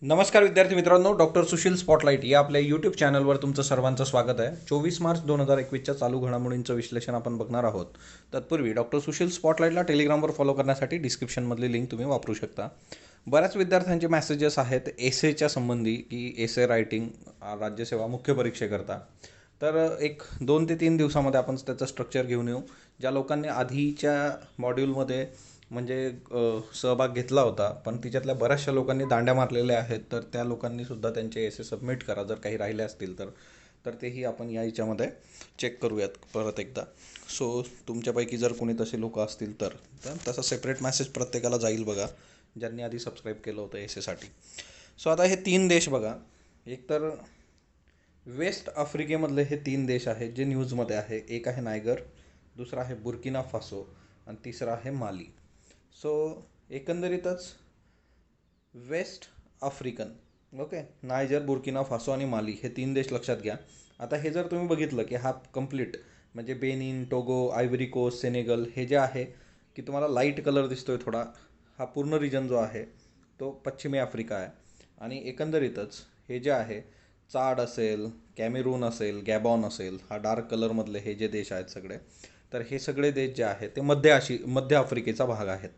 नमस्कार विद्यार्थी मित्रांनो, डॉक्टर सुशील स्पॉटलाईट या आपल्या यूट्यूब चॅनलवर तुमचं सर्वांचं स्वागत आहे. 24 मार्च 2021च्या चालू घडामोडींचं विश्लेषण आपण बघणार आहोत. तत्पूर्वी डॉक्टर सुशील स्पॉटलाईटला टेलिग्रामवर फॉलो करण्यासाठी डिस्क्रिप्शनमधली लिंक तुम्ही वापरू शकता. बऱ्याच विद्यार्थ्यांचे मेसेजेस आहेत एसेच्या संबंधी की एसे रायटिंग राज्यसेवा मुख्य परीक्षेकरता. तर एक 2 ते 3 दिवसामध्ये आपण त्याचं स्ट्रक्चर घेऊन येऊ. ज्या लोकांनी आधीच्या मॉड्यूलमध्ये म्हणजे सहभाग घेतला होता पण तिच्यातल्या बऱ्याचशा लोकांनी दांड्या मारलेल्या आहेत, तर त्या लोकांनी सुद्धा त्यांचे एसे सबमिट करा जर काही राहिले असतील तर. तर तेही आपण या याच्यामध्ये चेक करूयात परत एकदा. सो तुमच्यापैकी जर कोणी तसे लोक असतील तर तसा सेपरेट मेसेज प्रत्येकाला जाईल बघा, ज्यांनी आधी सबस्क्राईब केलं होतं एसेसाठी. सो आता हे 3 देश बघा. एक तर वेस्ट आफ्रिकेमधले हे 3 देश आहेत जे न्यूजमध्ये आहे. एक आहे नायगर, दुसरा आहे बुर्किना फासो आणि तिसरा आहे माली. सो एकंदरीतच west African, okay, Niger, Burkina Faso आणि माली हे 3 देश लक्षात घ्या. आता हे जर तुम्ही बघितलं की हा कम्प्लीट म्हणजे Benin, Togo, Ivory Coast, Senegal हे जे आहे की तुम्हाला लाईट कलर दिसतोय थोडा, हा पूर्ण रिजन जो आहे तो पश्चिमी आफ्रिका आहे. आणि एकंदरीतच हे जे आहे चाड असेल, कॅमेरून असेल, गॅबॉन असेल, हा डार्क कलरमधले हे जे देश आहेत सगळे, तर हे सगळे देश जे आहेत ते मध्य आफ्रिकेचा भाग आहेत.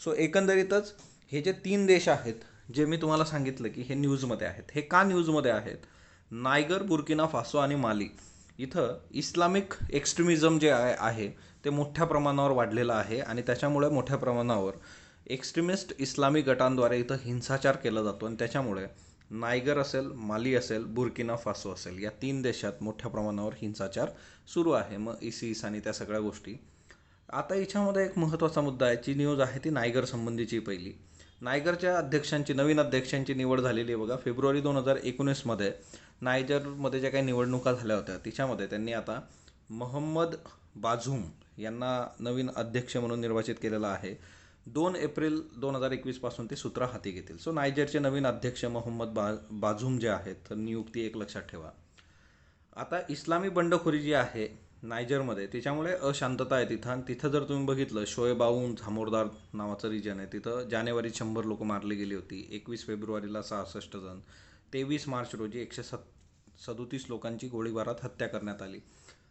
सो एकंदरीतच हे जे 3 देश आहेत जे मी तुम्हाला सांगितलं की हे न्यूजमध्ये आहेत, हे का न्यूजमध्ये आहेत? नायगर, बुर्किना फासो आणि माली इथं इस्लामिक एक्स्ट्रीमिझम जे आहे ते मोठ्या प्रमाणावर वाढलेलं आहे आणि त्याच्यामुळे मोठ्या प्रमाणावर एक्स्ट्रीमिस्ट इस्लामिक गटांद्वारे इथं हिंसाचार केला जातो आणि त्याच्यामुळे नायगर असेल, माली असेल, बुर्किना फासो असेल, या 3 देशात मोठ्या प्रमाणावर हिंसाचार सुरू आहे. मग इसिस आणि त्या सगळ्या गोष्टी. आता याच्यामध्ये एक महत्त्वाचा मुद्दा आहे, जी न्यूज आहे ती नायगर संबंधीची. पहिली, नायगरच्या नवीन अध्यक्षांची निवड झालेली आहे बघा. फेब्रुवारी 2019मध्ये नायजरमध्ये ज्या काही निवडणुका झाल्या होत्या तिच्यामध्ये त्यांनी आता मोहम्मद बाझूम यांना नवीन अध्यक्ष म्हणून निर्वाचित केलेलं आहे. 2 एप्रिल 2021 पासून ते सूत्र हाती घेतील. सो नायजरचे नवीन अध्यक्ष मोहम्मद बाझूम जे आहेत, तर नियुक्ती एक लक्षात ठेवा. आता इस्लामी बंडखोरी जी आहे नायजरमध्ये त्याच्यामुळे अशांतता आहे तिथं. आणि तिथं जर तुम्ही बघितलं शोएबाऊन झामोरदार नावाचं रिजन आहे, तिथं जानेवारीत 100 लोक मारली गेली होती, 21 फेब्रुवारीला 66 जण, 23 मार्च रोजी 137 लोकांची गोळीबारात हत्या करण्यात आली.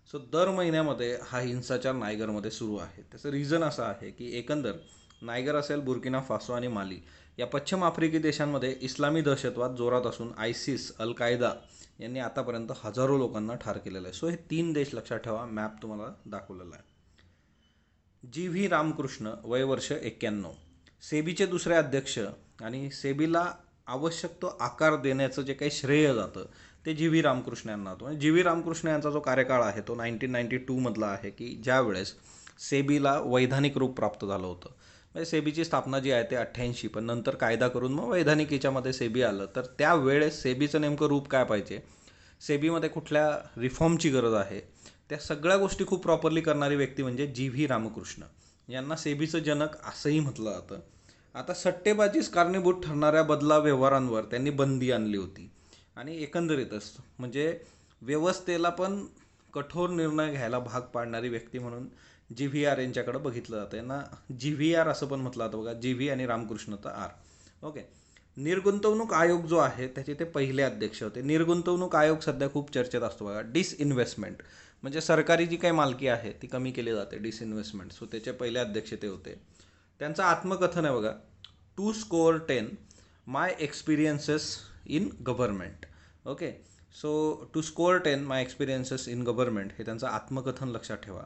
सो दर महिन्यामध्ये हा हिंसाचार नायगरमध्ये सुरू आहे. त्याचं रिझन असं आहे की एकंदर नायगर असेल, बुर्किना फासो आणि माली या पश्चिम आफ्रिकी देशांमध्ये इस्लामी दहशतवाद जोरात असून आयसिस, अल कायदा यांनी आतापर्यंत हजारो लोकांना ठार केलेलं आहे. सो हे 3 देश लक्षात ठेवा. मॅप तुम्हाला दाखवलेला आहे. जी व्ही रामकृष्ण, वय वर्ष 91, सेबीचे दुसरे अध्यक्ष आणि सेबीला आवश्यक तो आकार देण्याचं जे काही श्रेय जातं ते जी व्ही रामकृष्ण यांना होतं. जी व्ही रामकृष्ण यांचा जो कार्यकाळ आहे तो 1992मधला आहे की ज्यावेळेस सेबीला वैधानिक रूप प्राप्त झालं होतं. म्हणजे सेबीची स्थापना जी आहे ते 88, पण नंतर कायदा करून मग वैधानिक याच्यामध्ये सेबी आलं. तर त्यावेळेस सेबीचं नेमकं रूप काय पाहिजे, सेबीमध्ये कुठल्या रिफॉर्मची गरज आहे, त्या सगळ्या गोष्टी खूप प्रॉपरली करणारी व्यक्ती म्हणजे जी व्ही रामकृष्ण. यांना सेबीचं जनक असंही म्हटलं जातं. आता सट्टेबाजीच कारणीभूत ठरणाऱ्या बदला व्यवहारांवर त्यांनी बंदी आणली होती आणि एकंदरीतच म्हणजे व्यवस्थेला पण कठोर निर्णय घ्यायला भाग पाडणारी व्यक्ती म्हणून जी व्ही आर यांच्याकडे बघितलं जातं. यांना जी व्ही आर असं पण म्हटलं जातं बघा, जी व्ही आणि रामकृष्ण तर आर. ओके. निर्गुंतवणूक आयोग जो आहे त्याचे ते पहिले अध्यक्ष होते. निर्गुंतवणूक आयोग सध्या खूप चर्चेत असतो बघा. डिसइन्व्हेस्टमेंट म्हणजे सरकारी जी काही मालकी आहे ती कमी केली जाते, डिसइन्व्हेस्टमेंट. सो त्याचे पहिले अध्यक्ष ते होते. त्यांचं आत्मकथन आहे बघा, 2 my experiences in government. Okay. So 2 my experiences in government हे त्यांचं आत्मकथन लक्षात ठेवा.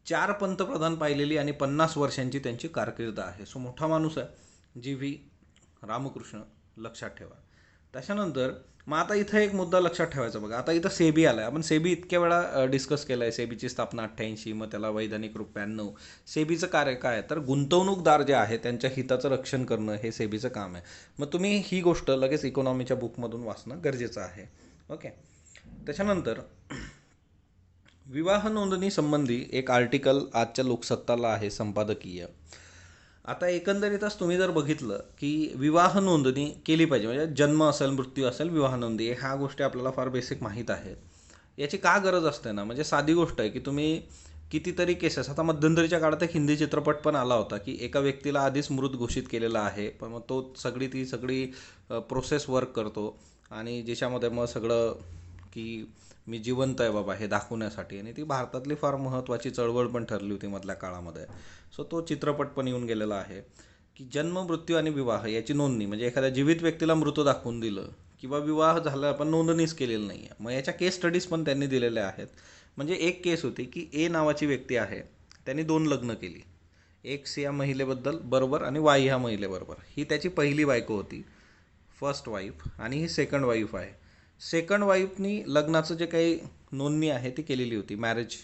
4 पंतप्रधान पाहिलेली आणि 50 वर्षांची त्यांची कारकीर्द आहे. सो मोठा माणूस आहे जी व्ही रामकृष्ण, लक्षात ठेवा. त्याच्यानंतर मग आता इथं एक मुद्दा लक्षात ठेवायचा बघा. आता इथं सेबी आला आहे. आपण सेबी इतक्या वेळा डिस्कस केलं आहे. सेबीची स्थापना 88, मग त्याला वैधानिक रूप 92. सेबीचं कार्य काय आहे तर गुंतवणूकदार जे आहे त्यांच्या हिताचं रक्षण करणं हे सेबीचं काम आहे. मग तुम्ही ही गोष्ट लगेच इकॉनॉमीच्या बुकमधून वाचणं गरजेचं आहे. ओके. त्याच्यानंतर विवाह नोंदणी संबंधी एक आर्टिकल आजच्या लोकसत्ताला आहे संपादकीय. आता एकंदरीतच तुम्ही जर बघितलं की विवाह नोंदणी केली पाहिजे, म्हणजे जन्म असेल, मृत्यू असेल, विवाह नोंदणी ह्या गोष्टी आपल्याला फार बेसिक माहीत आहेत. याची का गरज असते ना, म्हणजे साधी गोष्ट आहे की तुम्ही कितीतरी केसेस, आता मध्यंतरीच्या काळात एक हिंदी चित्रपट पण आला होता की एका व्यक्तीला आधीच मृत घोषित केलेला आहे, पण मग तो ती सगळी प्रोसेस वर्क करतो आणि ज्याच्यामध्ये मग सगळं की मी जिवंत आहे बाबा हे दाखवण्यासाठी, आणि ती भारतातली फार महत्त्वाची चळवळ पण ठरली होती मधल्या काळामध्ये. सो तो चित्रपट पण येऊन गेलेला आहे की जन्म, मृत्यू आणि विवाह याची नोंदणी, म्हणजे एखाद्या जीवित व्यक्तीला मृत दाखवून दिलं किंवा विवाह झाला पण नोंदणीच केलेली नाही आहे, मग याच्या केस स्टडीज पण त्यांनी दिलेल्या आहेत. म्हणजे एक केस होती की ए नावाची व्यक्ती आहे, त्यांनी 2 लग्न केली, एक्स या महिलेबद्दल बरोबर आणि वाय ह्या महिलेबरोबर. ही त्याची पहिली बायको होती, फर्स्ट वाईफ, आणि ही सेकंड वाईफ आहे. सेकंड वाईफनी लग्नाचं जे काही नोंदणी आहे ती केलेली होती, मॅरेज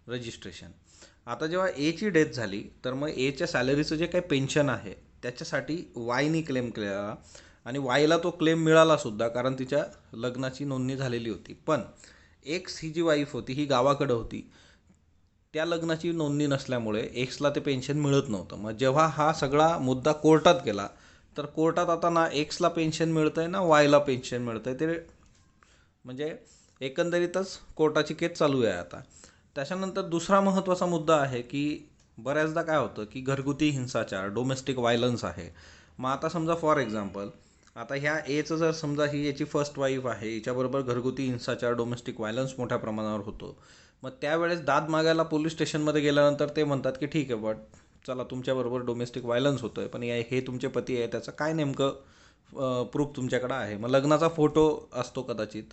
रजिस्ट्रेशन. आता जेव्हा एची डेथ झाली तर मग एच्या सॅलरीचं जे काही पेन्शन आहे त्याच्यासाठी वायनी क्लेम केला, आणि वायला तो क्लेम मिळालासुद्धा कारण तिच्या लग्नाची नोंदणी झालेली होती. पण एक्स ही जी वाईफ होती ही गावाकडं होती, त्या लग्नाची नोंदणी नसल्यामुळे एक्सला ते पेन्शन मिळत नव्हतं. मग जेव्हा हा सगळा मुद्दा कोर्टात गेला तर कोर्टात आता ना एक्सला पेन्शन मिळतं आहे ना वायला पेन्शन मिळतं आहे, ते म्हणजे एकंदरीतच कोर्टाची केस चालू आहे आता. त्याच्यानंतर दुसरा महत्त्वाचा मुद्दा आहे की बऱ्याचदा काय होतं की घरगुती हिंसाचार, डोमेस्टिक व्हायलन्स आहे. मग आता समजा फॉर एक्झाम्पल, आता ह्या एचं जर समजा ही याची फर्स्ट वाईफ आहे, हिच्याबरोबर घरगुती हिंसाचार, डोमेस्टिक व्हायलन्स मोठ्या प्रमाणावर होतो. मग त्यावेळेस दाद मागायला पोलीस स्टेशनमध्ये गेल्यानंतर ते म्हणतात की ठीक आहे, बट चला तुमच्याबरोबर डोमेस्टिक व्हायलन्स होतो आहे, पण हे तुमचे पती आहे, त्याचं काय नेमकं प्रूफ तुमच्याकडं आहे. मग लग्नाचा फोटो असतो कदाचित,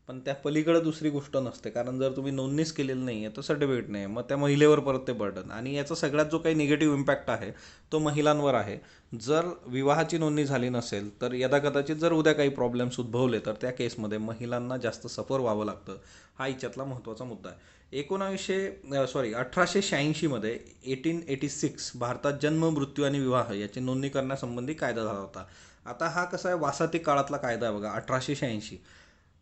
पण त्या पलीकडे दुसरी गोष्ट नसते, कारण जर तुम्ही नोंदणीच केलेली नाही आहे तर सर्टिफिकेट नाही आहे, मग त्या महिलेवर परत ते बर्डन. आणि याचा सगळ्यात जो काही निगेटिव्ह इम्पॅक्ट आहे तो महिलांवर आहे. जर विवाहाची नोंदणी झाली नसेल तर कदाचित जर उद्या काही प्रॉब्लेम्स उद्भवले तर त्या केसमध्ये महिलांना जास्त सफर व्हावं लागतं. हा याच्यातला महत्त्वाचा मुद्दा आहे. 1886मध्ये 1886 भारतात जन्म, मृत्यू आणि विवाह याची नोंदणी करण्यासंबंधी कायदा झाला होता. आता हा कसा आहे, वासातिक काळातला कायदा आहे बघा, 1886.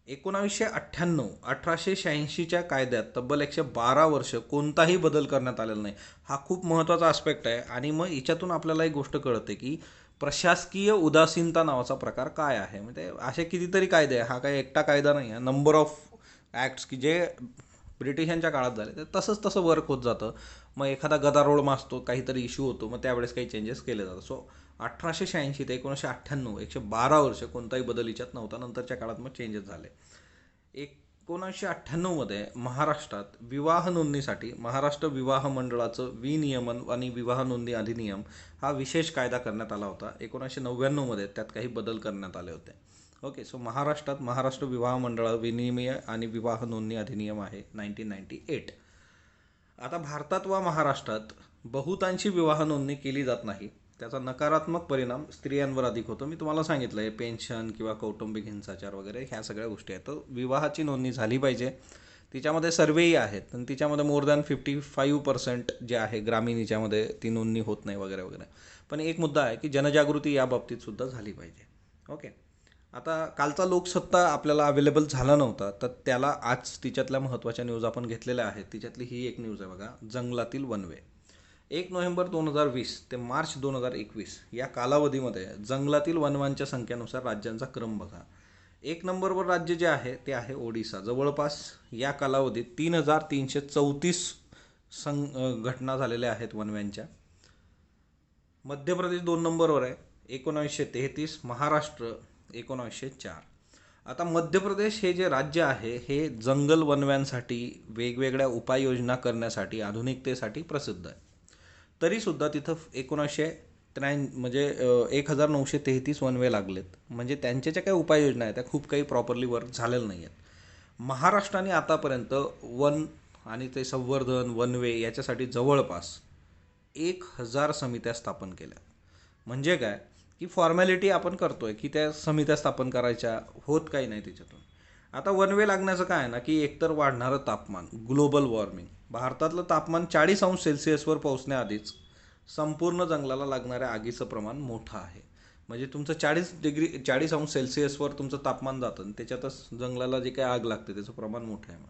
1886च्या कायद्यात तब्बल 112 वर्ष कोणताही बदल करण्यात आलेला नाही. हा खूप महत्त्वाचा आस्पेक्ट आहे. आणि मग याच्यातून आपल्याला एक गोष्ट कळते की प्रशासकीय उदासीनता नावाचा प्रकार काय आहे. म्हणजे असे कितीतरी कायदे आहे, हा काही एकटा कायदा नाही आहे. नंबर ऑफ ॲक्ट्स की जे ब्रिटिशांच्या काळात झाले ते तसं वर्क होत जातं. मग एखादा गदारोळ मासतो, काहीतरी इश्यू होतो, मग त्यावेळेस काही चेंजेस केले जातात. सो 1886 ते 1998 112 वर्ष कोणताही बदल याच्यात नव्हता. नंतरच्या काळात मग चेंजेस झाले. 1998मध्ये महाराष्ट्रात विवाह नोंदणीसाठी महाराष्ट्र विवाह मंडळाचं विनियमन आणि विवाह नोंदणी अधिनियम हा विशेष कायदा करण्यात आला होता. 1999मध्ये त्यात काही बदल करण्यात आले होते. ओके, सो महाराष्ट्रात महाराष्ट्र विवाह मंडळ विनिमय आणि विवाह नोंदणी अधिनियम आहे 1998. आता भारतात व महाराष्ट्रात बहुतांशी विवाह नोंदणी केली जात नाही. त्याचा नकारात्मक परिणाम स्त्रियांवर अधिक होतो. मी तुम्हाला सांगितलं आहे, पेन्शन किंवा कौटुंबिक हिंसाचार वगैरे ह्या सगळ्या गोष्टी आहेत. तर विवाहाची नोंदणी झाली पाहिजे. तिच्यामध्ये सर्वेही आहेत आणि तिच्यामध्ये मोर दॅन 55% जे आहे ग्रामीण हिच्यामध्ये ती नोंदणी होत नाही वगैरे वगैरे. पण एक मुद्दा आहे की जनजागृती या बाबतीत सुद्धा झाली पाहिजे. ओके, आता कालचा लोकसत्ता आपल्याला अवेलेबल झाला नव्हता, तर त्याला आज तिच्यातल्या महत्त्वाच्या न्यूज आपण घेतलेल्या आहेत. तिच्यातली ही एक न्यूज आहे बघा, जंगलातील वनवे. 1 नोव्हेंबर 2020 ते मार्च 2021 या कालावधीमध्ये जंगलातील वनवांच्या संख्येनुसार राज्यांचा क्रम बघा. 1 नंबरवर राज्य जे आहे ते आहे ओडिसा. जवळपास या कालावधीत 3334 घटना झालेल्या आहेत वनव्यांच्या. मध्य प्रदेश 2 नंबरवर आहे 1933, महाराष्ट्र 1904. आता मध्य प्रदेश हे जे राज्य आहे हे जंगल वनव्यांसाठी वेगवेगळ्या उपाययोजना करण्यासाठी आधुनिकतेसाठी प्रसिद्ध आहे. तरीसुद्धा तिथं 1933 वनवे लागलेत. म्हणजे त्यांच्या ज्या काही उपाययोजना आहेत त्या खूप काही प्रॉपरली वर्क झालेल्या नाही आहेत. महाराष्ट्राने आतापर्यंत वन आणि ते संवर्धन वनवे याच्यासाठी जवळपास 1000 समित्या स्थापन केल्या. म्हणजे काय की फॉर्मॅलिटी आपण करतोय की त्या समित्या स्थापन करायच्या, होत काही नाही त्याच्यातून. आता वनवे लागण्याचं काय आहे ना की एकतर वाढणारं तापमान, ग्लोबल वॉर्मिंग. भारतातलं तापमान 40°C पोहोचण्याआधीच संपूर्ण जंगलाला लागणाऱ्या आगीचं प्रमाण मोठं आहे. म्हणजे तुमचं 40°C तुमचं तापमान जातं आणि त्याच्यातच जंगलाला जे काही आग लागते त्याचं प्रमाण मोठं आहे. मग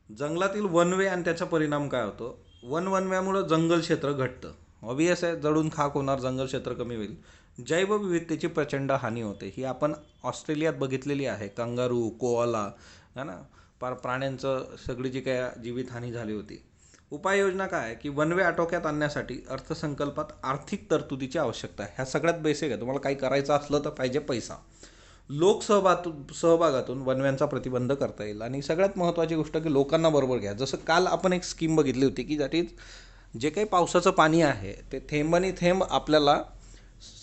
जंगलातील वनवे आणि त्याचा परिणाम काय होतो, वनव्यामुळं जंगल क्षेत्र घटतं. ऑब्वियस आहे, जळून खाक होणार, जंगल क्षेत्र कमी होईल, जैवविविधतेची प्रचंड हानी होते. ही आपण ऑस्ट्रेलियात बघितलेली आहे. कंगारू, कोआला है ना, प्राण्यांचं सगळी जी काय जीवितहानी झाली होती. उपाययोजना काय आहे की वनवे आटोक्यात आणण्यासाठी अर्थसंकल्पात आर्थिक तरतुदीची आवश्यकता आहे. ह्या सगळ्यात बेसिक आहे. तुम्हाला काही करायचं असलं तर पाहिजे पैसा. सहभागातून वनव्यांचा प्रतिबंध करता येईल. आणि सगळ्यात महत्त्वाची गोष्ट की लोकांना बरोबर घ्या. जसं काल आपण एक स्कीम बघितली होती की ज्यात जे काही पावसाचं पाणी आहे ते थेंबानी थेंब आपल्याला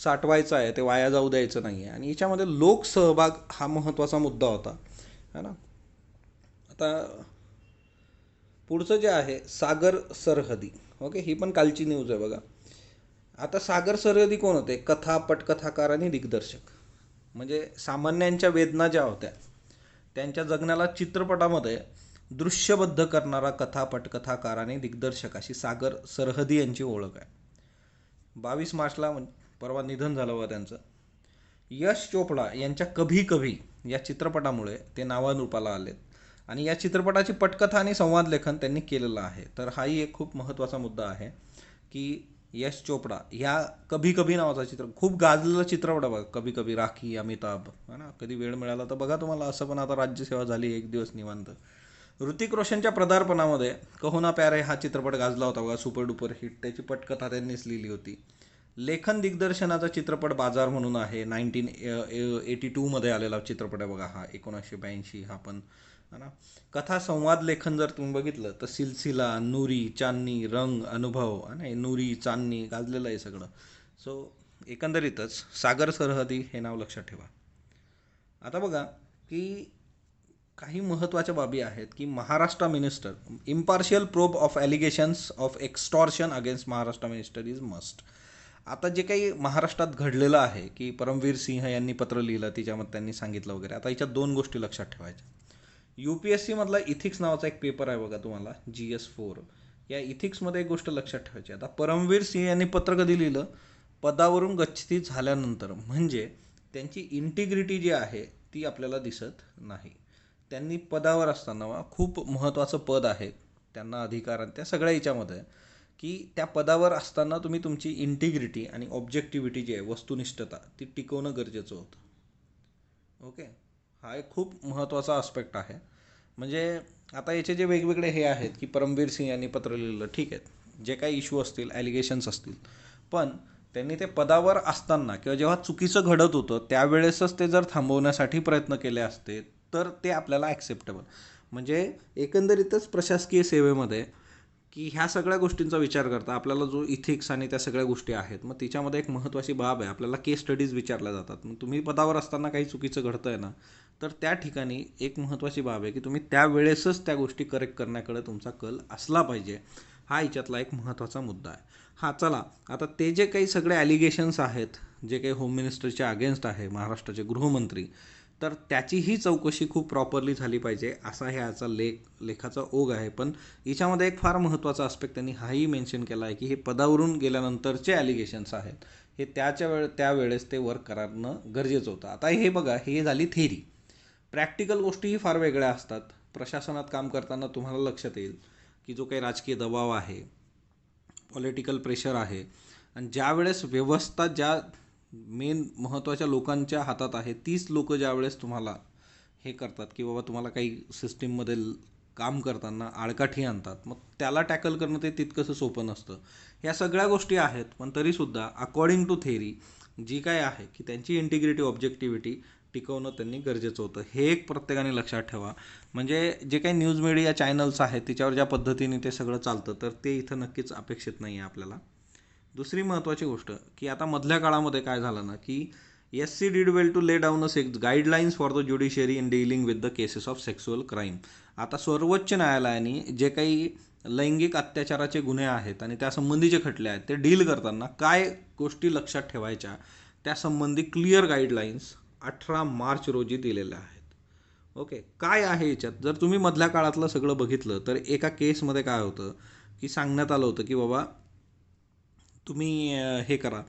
साठवायचं आहे, ते वाया जाऊ द्यायचं नाही आहे. आणि याच्यामध्ये लोकसहभाग हा महत्त्वाचा मुद्दा होता, है ना. आता पुढचं जे आहे सागर सरहदी. ओके, ही पण कालची न्यूज आहे बघा. आता सागर सरहदी कोण होते? कथा, पटकथाकार आणि दिग्दर्शक. म्हणजे सामान्यांच्या वेदना ज्या होत्या त्यांच्या जगण्याला चित्रपटामध्ये दृश्यबद्ध करणारा कथा, पटकथाकार आणि दिग्दर्शक अशी सागर सरहदी यांची ओळख आहे. 22 मार्चला परवा निधन झालं होतं त्यांचं. यश चोपडा यांच्या कभी कभी या चित्रपटामुळे ते नावारूपाला आलेत. आणि या चित्रपटाची पटकथा आणि संवाद लेखन त्यांनी केलेलं आहे. तर हाही एक खूप महत्त्वाचा मुद्दा आहे की यश चोपडा ह्या कभी कभी नावाचा खूप गाजलेला चित्रपट आहे बघा. कभी कभी, राखी, अमिताभ, है ना. कधी वेळ मिळाला तर बघा तुम्हाला. असं पण आता राज्यसेवा झाली एक दिवस निवांत. ऋतिक रोशनच्या पदार्पणामध्ये कहो ना प्यारे हा चित्रपट गाजला होता बघा, सुपर डुपर हिट. त्याची पटकथा त्यांनीच लिहिली होती. लेखन दिग्दर्शनाचा चित्रपट बाजार म्हणून आहे. 1982मध्ये आलेला चित्रपट आहे बघा हा. 1982 हा पण, है ना. कथा संवाद लेखन जर तुम्ही बघितलं तर सिलसिला, नूरी, चांदनी, रंग, अनुभव, आणि नूरी, चांदनी गाजलेलं आहे सगळं. सो एकंदरीतच सागर सरहदी हे नाव लक्षात ठेवा. आता बघा की काही महत्त्वाच्या बाबी आहेत की Maharashtra minister impartial probe of allegations of extortion against Maharashtra minister is must. आता जे काही महाराष्ट्रात घडलेलं आहे की परमवीर सिंह यांनी पत्र लिहिलं, तिच्यामध्ये त्यांनी सांगितलं वगैरे. आता याच्यात दोन गोष्टी लक्षात ठेवायच्या. UPSC मधला इथिक्स नावाचा एक पेपर आहे बघा तुम्हाला, GS4. या इथिक्समध्ये एक गोष्ट लक्षात ठेवायची. आता परमवीर सिंह यांनी पत्र कधी लिहिलं? पदावरून गच्छती झाल्यानंतर. म्हणजे त्यांची इंटिग्रिटी जी आहे ती आपल्याला दिसत नाही. त्यांनी पदावर असताना खूप महत्त्वाचं पद आहे, त्यांना अधिकार त्या सगळ्या याच्यामध्ये की त्या पदावर असताना तुम्ही तुमची इंटिग्रिटी आणि ऑब्जेक्टिव्हिटी जी आहे, वस्तुनिष्ठता, ती टिकवणं गरजेचं होतं. ओके, हा एक खूप महत्त्वाचा आस्पेक्ट आहे. म्हणजे आता याचे जे वेगवेगळे हे आहेत की परमवीर सिंह यांनी पत्र लिहिलं, ठीक आहे, जे काही इश्यू असतील, ॲलिगेशन्स असतील, पण त्यांनी ते पदावर असताना किंवा जेव्हा चुकीचं घडत होतं त्यावेळेसच ते जर थांबवण्यासाठी प्रयत्न केले असते तर ते आपल्याला ॲक्सेप्टेबल. म्हणजे एकंदरीतच प्रशासकीय सेवेमध्ये की ह्या सगळ्या गोष्टींचा विचार करता आपल्याला जो इथिक्स आणि त्या सगळ्या गोष्टी आहेत, मग तिच्यामध्ये एक महत्त्वाची बाब आहे, आपल्याला केस स्टडीज विचारल्या जातात. मग तुम्ही पदावर असताना काही चुकीचं घडतं आहे ना, तर त्या ठिकाणी एक महत्त्वाची बाब आहे की तुम्ही त्यावेळेसच त्या गोष्टी करेक्ट करण्याकडे तुमचा कल असला पाहिजे. हा याच्यातला एक महत्त्वाचा मुद्दा आहे. हां, चला आता ते जे काही सगळे ॲलिगेशन्स आहेत, जे काही होम मिनिस्टरच्या अगेन्स्ट आहे, महाराष्ट्राचे गृहमंत्री, तर त्याचीही चौकशी खूप प्रॉपरली झाली पाहिजे असा ह्याचा लेखाचा ओघ आहे. पण याच्यामध्ये एक फार महत्त्वाचा आस्पेक्ट त्यांनी हाही मेन्शन केला आहे की हे पदावरून गेल्यानंतरचे ॲलिगेशन्स आहेत, हे त्यावेळेस ते वर्क करणं गरजेचं होतं. आता हे बघा, हे झाली थेरी. प्रॅक्टिकल गोष्टीही फार वेगळ्या असतात. प्रशासनात काम करताना तुम्हाला लक्षात येईल की जो काही राजकीय दबाव आहे, पॉलिटिकल प्रेशर आहे, आणि ज्यावेळेस व्यवस्था ज्या मेन महत्त्वाच्या लोकांच्या हातात आहे, तीच लोक ज्यावेळेस तुम्हाला हे करतात की बाबा तुम्हाला काही सिस्टीममध्ये काम करताना आडकाठी आणतात, मग त्याला टॅकल करणं ते तितकंसं सोपं नसतं. ह्या सगळ्या गोष्टी आहेत, पण तरीसुद्धा अकॉर्डिंग टू थेरी जी काय आहे की त्यांची इंटिग्रिटी, ऑब्जेक्टिव्हिटी टिकवणं त्यांनी गरजेचं होतं. हे एक प्रत्येकाने लक्षात ठेवा. म्हणजे जे काही न्यूज मीडिया चॅनल्स आहेत त्याच्यावर ज्या पद्धतीने ते सगळं चालतं, तर ते इथं नक्कीच अपेक्षित नाही आहे आपल्याला. दुसरी महत्त्वाची गोष्ट की आता मधल्या काळामध्ये काय झालं ना की SC डिड वेल टू ले down a guidelines for the judiciary in dealing with the cases of sexual crime. आता सर्वोच्च न्यायालयाने जे काही लैंगिक अत्याचाराचे गुन्हे आहेत आणि त्यासंबंधीचे खटले आहेत ते डील करताना काय गोष्टी लक्षात ठेवायच्या त्यासंबंधी क्लिअर गाईडलाईन्स 18 मार्च रोजी दिलेल्या आहेत. ओके, काय आहे याच्यात? जर तुम्ही मधल्या काळातलं सगळं बघितलं तर एका केसमध्ये काय होतं की सांगण्यात आलं होतं की बाबा तुम्ही हे करा,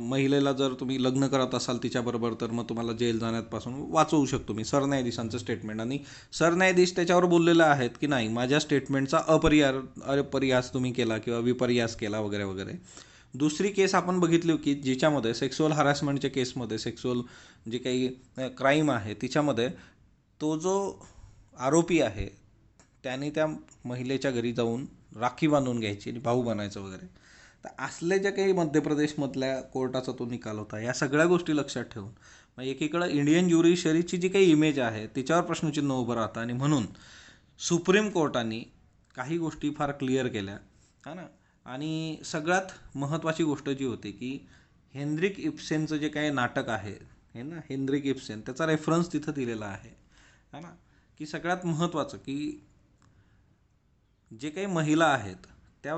महिलेला जर तुम्ही लग्न करत असाल तिच्याबरोबर तर मग तुम्हाला जेल जाण्यापासून वाचवू शकतो मी. सरन्यायाधीशांचं स्टेटमेंट. आणि सरन्यायाधीश त्याच्यावर बोललेले आहेत की नाही, माझ्या स्टेटमेंटचा अपरिहास तुम्ही केला किंवा विपर्यास केला वगैरे वगैरे. दुसरी केस आपण बघितली की जिच्यामध्ये सेक्सुअल हॅरासमेंटच्या केसमध्ये, सेक्सुअल जे काही क्राईम आहे तिच्यामध्ये तो जो आरोपी आहे त्याने त्या महिलेच्या घरी जाऊन राखी बांधून घ्यायची आणि भाऊ बनायचं वगैरे. तर असले ज्या काही मध्य प्रदेशमधल्या कोर्टाचा तो निकाल होता, या सगळ्या गोष्टी लक्षात ठेवून मग एकीकडं इंडियन ज्युडिशरीची जी काही इमेज आहे तिच्यावर प्रश्नचिन्ह उभं राहतं आणि म्हणून सुप्रीम कोर्टाने काही गोष्टी फार क्लिअर केल्या हा ना. आणि सगळ्यात महत्त्वाची गोष्ट जी होती की हेनरिक इब्सेनचं जे काही नाटक आहे हे ना, हेनरिक इब्सेन, त्याचा रेफरन्स तिथं दिलेला आहे है ना. की सगळ्यात महत्त्वाचं की जे काही महिला आहेत त्या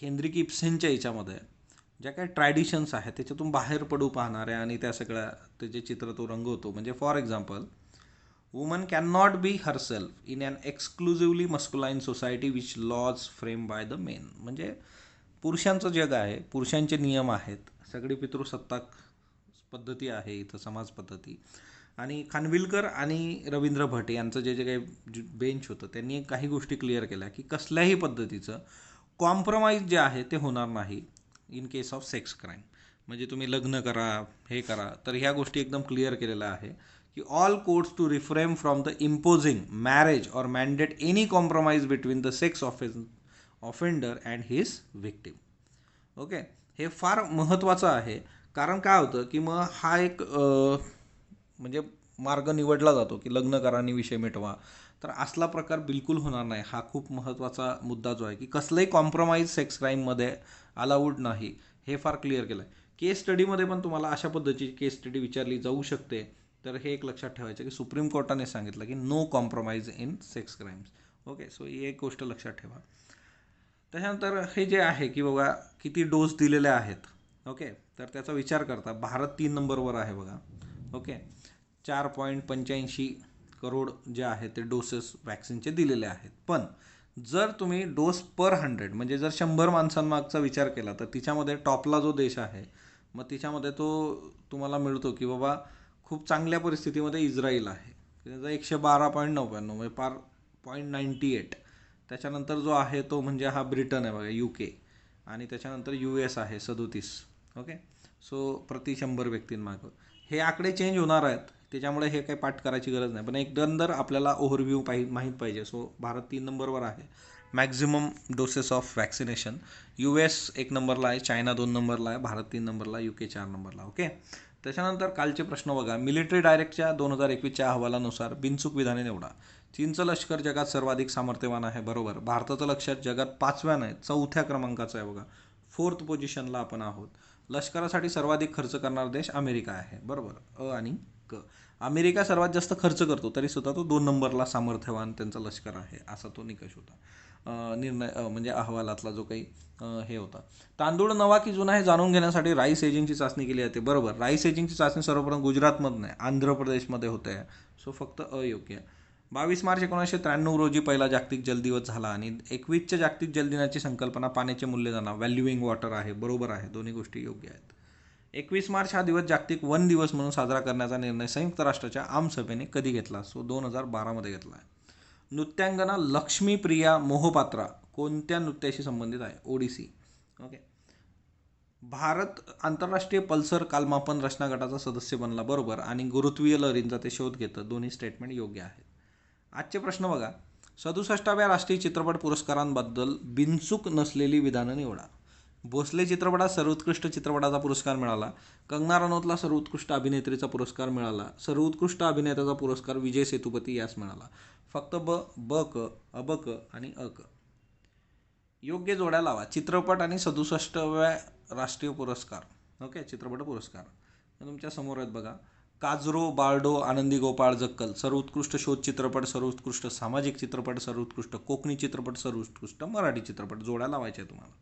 हेनरिक इब्सेनच्या याच्यामध्ये ज्या काही ट्रॅडिशन्स आहेत त्याच्यातून बाहेर पडू पाहणाऱ्या आणि त्या सगळ्या त्याचे चित्र तो रंगवतो. म्हणजे for example, woman can not be herself in an exclusively masculine society which laws frame by the men. म्हणजे पुरुषांचं जग आहे, पुरुषांचे नियम आहेत, सगळी पितृसत्ताक पद्धती आहे इथं, समाज पद्धती. आणि खानविलकर आणि रवींद्र भट यांचं जे जे काही बेंच होतं त्यांनी काही गोष्टी क्लिअर केल्या की कसल्याही पद्धतीचं कॉम्प्रोमाइज जे आहे ते होणार नाही in case of sex crime. म्हणजे तुम्ही लग्न करा, हे करा, तर ह्या गोष्टी एकदम क्लिअर केलेल्या आहे की all courts to reframe from the imposing marriage or mandate any compromise between the sex offender and his victim. Okay, हे फार महत्त्वाचं आहे. कारण काय होतं की मग हा एक म्हणजे मार्ग निवडला जातो की लग्न करा आणि विषय मिटवा. तर असला प्रकार बिलकुल होणार नाही. हा खूप महत्त्वाचा मुद्दा जो आहे की कसलंही कॉम्प्रोमाइज सेक्स क्राईममध्ये अलाउड नाही, हे फार क्लिअर केलं आहे. केस स्टडीमध्ये पण तुम्हाला अशा पद्धतीची केस स्टडी विचारली जाऊ शकते. तर हे एक लक्षात ठेवायचं की सुप्रीम कोर्टाने सांगितलं की no compromise in sex crimes. Okay, so ही एक गोष्ट लक्षात ठेवा. त्याच्यानंतर हे जे आहे की बघा किती डोस दिलेले आहेत. ओके, तर त्याचा विचार करता भारत 3 नंबरवर आहे बघा. ओके, 4.85 करोड जे आहेत ते डोसेस वॅक्सिनचे दिलेले आहेत. पण जर तुम्ही डोस पर 100 म्हणजे जर 100 माणसांमागचा विचार केला तर तिच्यामध्ये टॉपला जो देश आहे मग तिच्यामध्ये तो तुम्हाला मिळतो की बाबा खूप चांगल्या परिस्थितीमध्ये इस्राईल आहे, त्याचा 112.99 म्हणजे पार 0.98. त्याच्यानंतर जो आहे तो म्हणजे हा ब्रिटन आहे बघा, UK. आणि त्याच्यानंतर US आहे 37. ओके, सो प्रति 100 व्यक्तींमागं हे आकडे चेंज होणार आहेत, त्याच्यामुळे हे काही पाठ करायची गरज नाही. पण एकंदर आपल्याला ओव्हरव्ह्यू माहीत पाहिजे. सो भारत 3 नंबरवर आहे maximum doses of vaccination. US 1 नंबरला आहे, चायना 2 नंबरला आहे, भारत 3 नंबरला, UK 4 नंबरला. ओके, त्याच्यानंतर कालचे प्रश्न बघा. मिलिटरी डायरेक्टच्या 2021च्या अहवालानुसार बिनचूक विधाने निवडा. चीनचं लष्कर जगात सर्वाधिक सामर्थ्यवान आहे, बरोबर. भारताचं लष्कर जगात 5व्या नाही 4थ्या क्रमांकाचं आहे बघा, 4th पोझिशनला आपण आहोत. लष्करासाठी सर्वाधिक खर्च करणारा देश अमेरिका आहे, बरोबर. आणि अमेरिका सर्वात जास्त खर्च करतो तरी सुद्धा तो 2 नंबरला सामर्थ्यवान त्यांचं लष्कर आहे, असा तो निकष होता. निर्णय म्हणजे अहवालातला जो काही हे होता. तांदूळ नवा की जुना हे जाणून घेण्यासाठी राईस एजिंगची चाचणी केली जाते, बरोबर. राईस एजिंगची चाचणी सर्वप्रथम गुजरातमध्ये नाही आंध्र प्रदेशमध्ये होते. सो फक्त अयोग्य. 22 मार्च 1993 रोजी पहिला जागतिक जलदिवस झाला आणि 21च्या जागतिक जलदिनाची संकल्पना पाण्याचे मूल्य जाणा व्हॅल्युइंग वॉटर आहे, बरोबर आहे. दोन्ही गोष्टी योग्य आहेत. 21 मार्च हा दिवस जागतिक वन दिवस म्हणून साजरा करण्याचा निर्णय संयुक्त राष्ट्राच्या आमसभेने कधी घेतला? सो 2012मध्ये घेतला आहे. नृत्यांगना लक्ष्मीप्रिया मोहपात्रा कोणत्या नृत्याशी संबंधित आहे? ओडिसी. ओके, भारत आंतरराष्ट्रीय पल्सर कालमापन रचना गटाचा सदस्य बनला, बरोबर. आणि गुरुत्वीय लहरींचा ते शोध घेतं. दोन्ही स्टेटमेंट योग्य आहेत. आजचे प्रश्न बघा. 67व्या राष्ट्रीय चित्रपट पुरस्कारांबद्दल बिनचूक नसलेली विधानं निवडा. भोसले चित्रपटात सर्वोत्कृष्ट चित्रपटाचा पुरस्कार मिळाला. कंगना रनौतला सर्वोत्कृष्ट अभिनेत्रीचा पुरस्कार मिळाला. सर्वोत्कृष्ट अभिनेत्याचा पुरस्कार विजय सेतुपती यास मिळाला. फक्त ब क, अ क आणि अ क. योग्य जोड्या लावा. चित्रपट आणि 67व्या राष्ट्रीय पुरस्कार. ओके, चित्रपट पुरस्कार तुमच्या समोर आहेत बघा. काजरो, बार्डो, आनंदी गोपाळ, जक्कल. सर्वोत्कृष्ट शोध चित्रपट, सर्वोत्कृष्ट सामाजिक चित्रपट, सर्वोत्कृष्ट कोकणी चित्रपट, सर्वोत्कृष्ट मराठी चित्रपट. जोड्या लावायच्या तुम्हाला.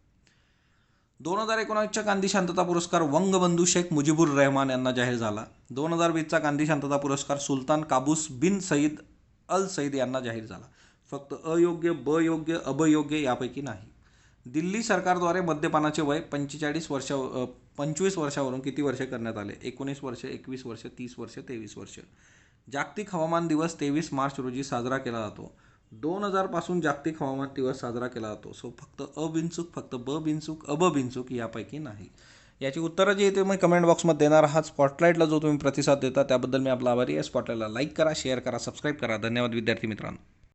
2019च्या गांधी शांतता पुरस्कार वंगबंधू शेख मुजीबुर रहमान यांना जाहीर झाला. 2020चा गांधी शांतता पुरस्कार सुलतान काबूस बिन सईद अल सईद यांना जाहीर झाला. फक्त अयोग्य, ब योग्य, अब योग्य यापैकी नाही. दिल्ली सरकारद्वारे मद्यपानाचे वय 25 वर्षावरून किती वर्षे करण्यात आले? 19 वर्ष, 21 वर्ष, 30 वर्ष, 23 वर्ष. जागतिक हवामान दिवस 23 मार्च रोजी साजरा केला जातो. 2000 पासून जागतिक हवामान दिवस साजरा केला जातो. सो फक्त अ बिनचूक, फक्त ब बिनचूक, अब बिनचूक यापैकी नाही. याची उत्तरं जी येते मी कमेंट बॉक्समध्ये देणार आहात. स्पॉटलाईटला जो तुम्ही प्रतिसाद देता त्याबद्दल मी आपला आभारी आहे. स्पॉटलाईटला लाईक करा, शेअर करा, सबस्क्राईब करा. धन्यवाद विद्यार्थी मित्रांनो.